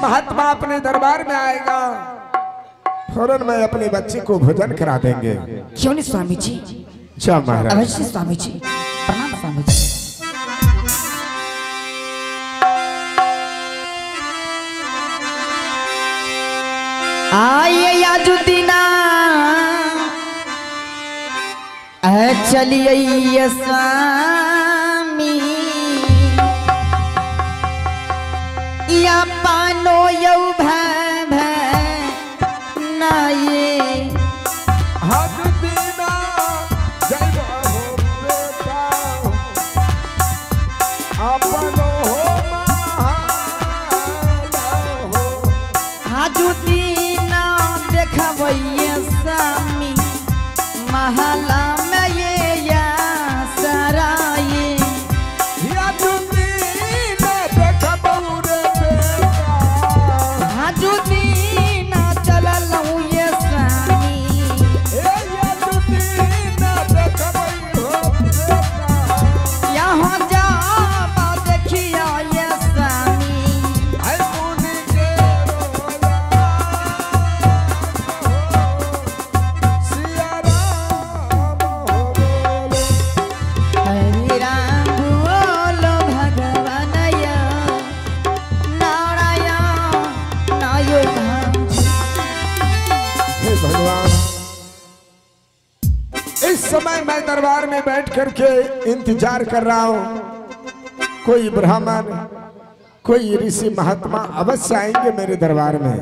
महात्मा अपने दरबार में आएगा, फौरन मैं अपने बच्चे को भोजन करा देंगे। क्यों नहीं स्वामी जी? जा महाराज। अवश्य स्वामी जी, प्रणाम स्वामी जी। आइए याजुदीना चलिए स्वामी, या पानो यौ नाये याजुदीना जय हो बेटा, अपनो हो हो याजुदीना देखबैया स्वामी, महला में ये या सराये। याजुदीना देखबौ रे बेटा, याजुदीना चललौ ये स्वामी, याजुदीना देखबौ हो बेटा, यहाँ जाबा देखिया ये स्वामी, आई मुनि के रोया सिया राम हो बोले। हरि राम बोलो भगवान या नारायण नायो धाम। हे भगवान, इस समय मैं दरबार में बैठ करके इंतजार कर रहा हूँ, कोई ब्राह्मण कोई ऋषि महात्मा अवश्य आएंगे मेरे दरबार में।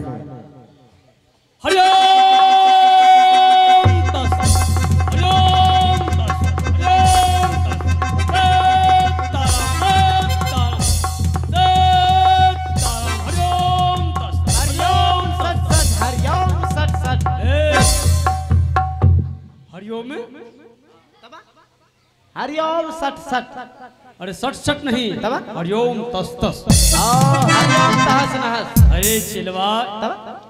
हरिओम में हरिओम सट सट। अरे सट सट नहीं, हरिओम तस तस। हरिओम तहस नहस। अरे चिलवा,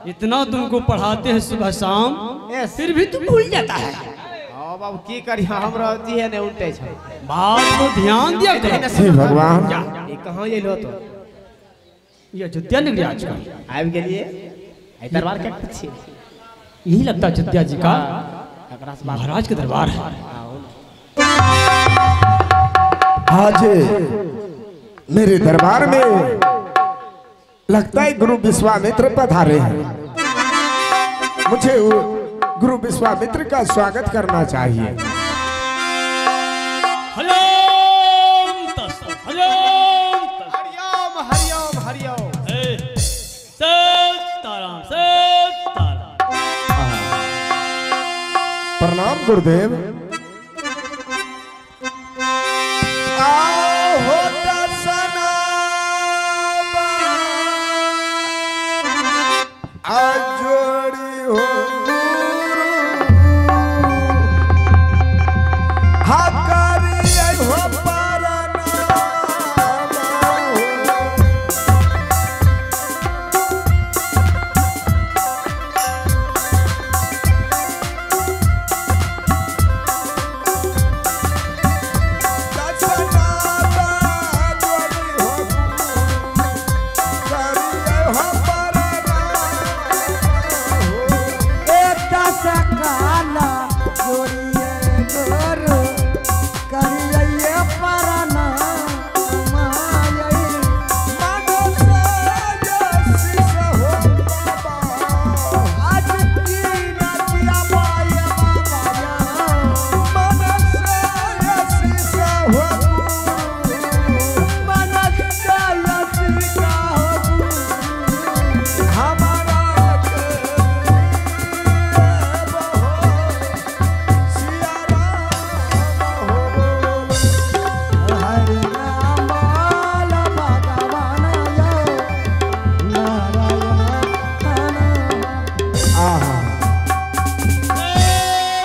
इतना तुमको पढ़ाते हैं सुबह शाम, फिर भी तुम भूल जाता है। हाँ बाबू की करी, हम रहती है ने उल्टे छे। बात को ध्यान दिया करो। हे भगवान, ये कहाँ ये लो तो ये अयोध्या नगरी आजकल आबि गेलिए, आई दरबार के पीछे यही लगता है अयोध्या जी का एकरा से बात महाराज के दरबार है। आज मेरे दरबार में लगता है गुरु विश्वामित्र पधारे हैं, मुझे गुरु विश्वामित्र का स्वागत करना चाहिए। हरिओम तस तस, हरिओम तस। हरिओम हरिओम हरिओम। सीताराम सीताराम। प्रणाम गुरुदेव। आओ दर्शनावा, आजोड़ी हो गुरु, हाकरिए हो परनामा हो।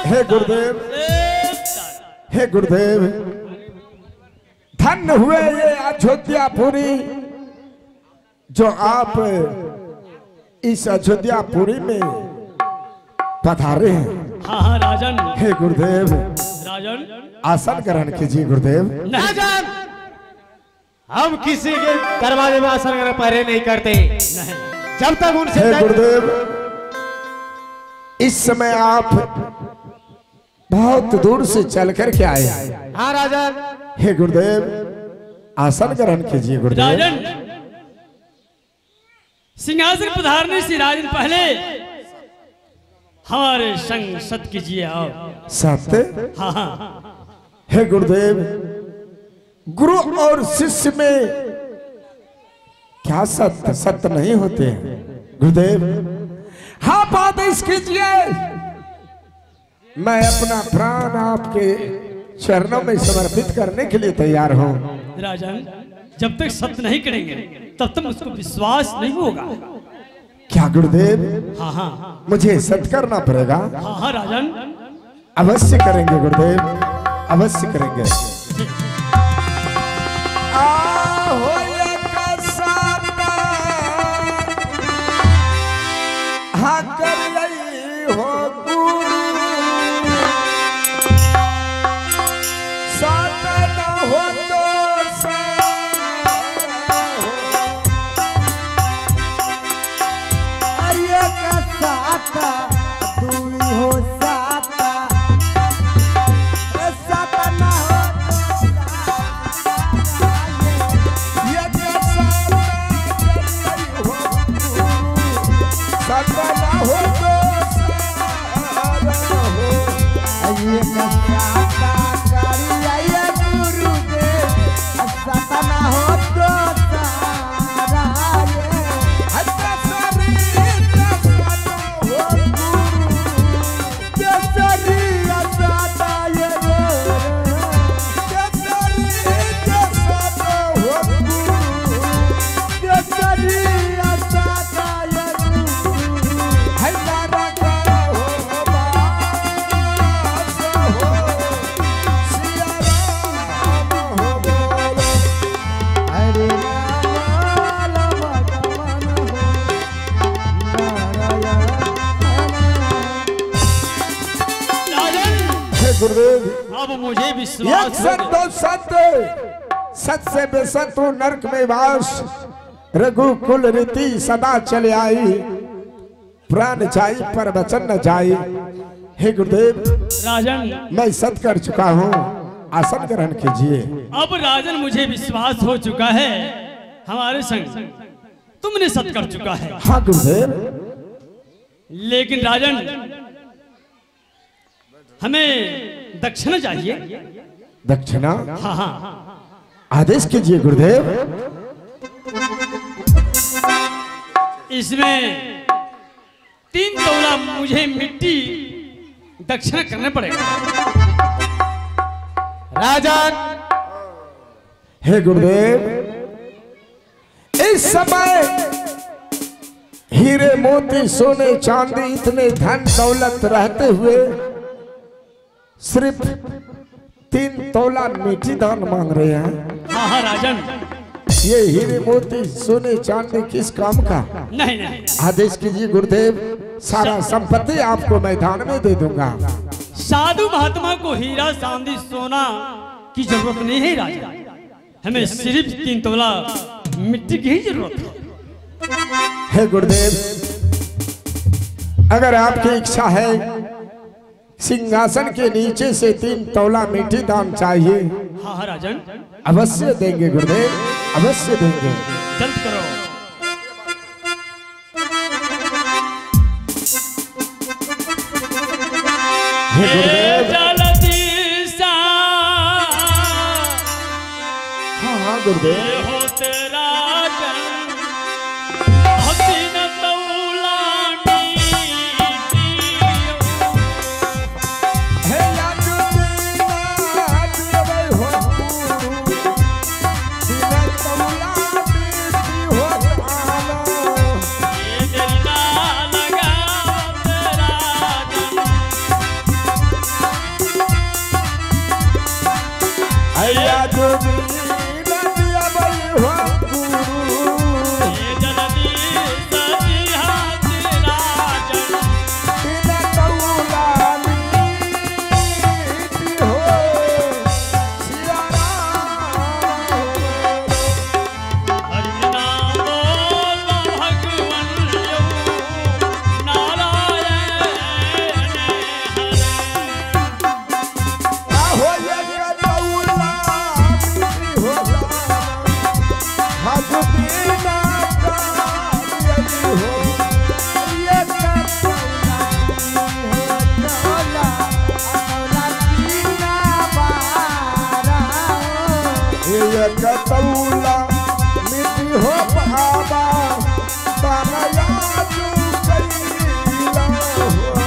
हे गुरुदेव, हे गुरुदेव, धन्य हुए ये अयोध्यापुरी जो आप इस अयोध्यापुरी में पधारे हैं। हाँ हाँ राजन। हे गुरुदेव, राजन आसन ग्रहण कीजिए गुरुदेव। राजन, हम किसी के दरवाजे में आसन पहरे नहीं करते। नहीं। जब तक उनसे हे गुरुदेव, इस समय आप बहुत दूर से चल कर के आए। हाँ राजन, हे गुरुदेव, आसन ग्रहण कीजिए गुरुदेव। राजन, सिंहासन पधारने से राजन पहले हमारे संग सत कीजिए आप। सत्य? हाँ हाँ। हे गुरुदेव, गुरु और शिष्य में क्या सत्य सत्य नहीं होते हैं गुरुदेव? हाँ, आदेश कीजिए। मैं अपना प्राण आपके चरणों में समर्पित करने के लिए तैयार हूँ। राजन, जब तक सत्य नहीं करेंगे तब तक उसको विश्वास नहीं होगा। क्या गुरुदेव? हाँ हाँ मुझे सत्य करना पड़ेगा। हाँ हाँ राजन, अवश्य करेंगे गुरुदेव, अवश्य करेंगे। हाँ कर रही हो गुरु, साथ न हो तो दूरी हो साता, साता ना हो ये साता करिए गुरुदेव, साता ना हो तो सारा ये अच्छा शरीर साता हो गुरु, जसरी साता ये जसरी साता हो गुरु, जसरी साता ये हजारा का हो बास हो, सिया राम हो बोलो, हरे राम भगवान हो राजन, हे गुरुदेव, अब मुझे एक विश्वास सत हो दो सत्य, सत से बेसत हो नरक में वास, रघुकुल रीति सदा चले आई, प्राण जाई पर वचन न जाई। हे गुरुदेव, राजन, मैं सत कर चुका हूँ, आसन ग्रहण कीजिए। अब राजन मुझे विश्वास हो चुका है हमारे संग तुमने सत कर चुका है। हाँ गुरुदेव, लेकिन राजन, हमें दक्षिणा चाहिए। दक्षिणा? हाँ हाँ, आदेश कीजिए गुरुदेव। इसमें 3 तोला मुझे मिट्टी दक्षिणा करना पड़ेगा। राजन, हे गुरुदेव, इस समय हीरे मोती सोने चांदी इतने धन दौलत रहते हुए सिर्फ 3 तोला मिट्टी दान मांग रहे हैं। हाँ हाँ राजन, ये हीरे मोती सोने चांदी किस काम का? नहीं नहीं, आदेश कीजिए गुरुदेव, सारा संपत्ति आपको मैदान में दे दूंगा। साधु महात्मा को हीरा चांदी सोना की जरूरत नहीं है राजा, हमें सिर्फ 3 तोला मिट्टी की ही जरूरत है। हे गुरुदेव, अगर आपकी इच्छा है सिंहासन के नीचे से 3 तोला मिट्टी दान चाहिए, हाँ हाँ राजन, अवश्य देंगे गुरुदेव, अवश्य देंगे। जल्द करो। हे गुरुदेव, जल्दी सा हाँ हाँ गुरुदेव, हो तेरा जन्म, हसीन तौला हे यादुदीना दिवे हो गुरु, बिना तौला मिट्टी हो तालो, ये दिल ना लगा तेरा जन्म, हे यादुदीना दिवे बतौला मिट्टी हो बाबा बनया जो कैला हो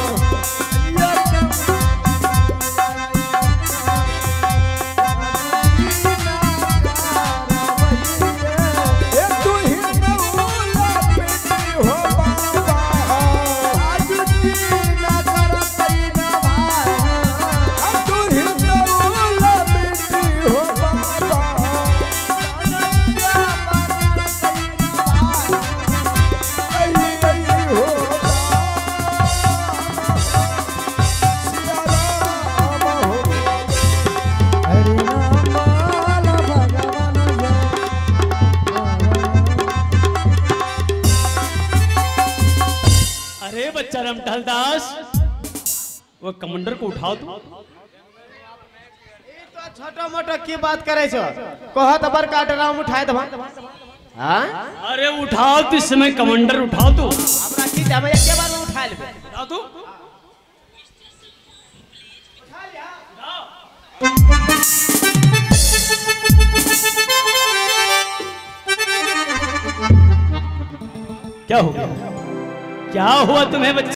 ये तू ही नौला मिट्टी हो बाबा आज जीना कर कैना भाई तू ही नौला मिट्टी हो बाबा अरे बच्चा रामटाल दास वो कमांडर को उठाओ तो छोटा मोटा की बात करे छो कहत बड़का ड्राम उठाए दबा हां अरे उठाओ तो इस समय कमांडर उठाओ तो हमरा की हम एक बार में उठा लेबे उठाओ तो क्या हो गया क्या हुआ तुम्हें बच्चा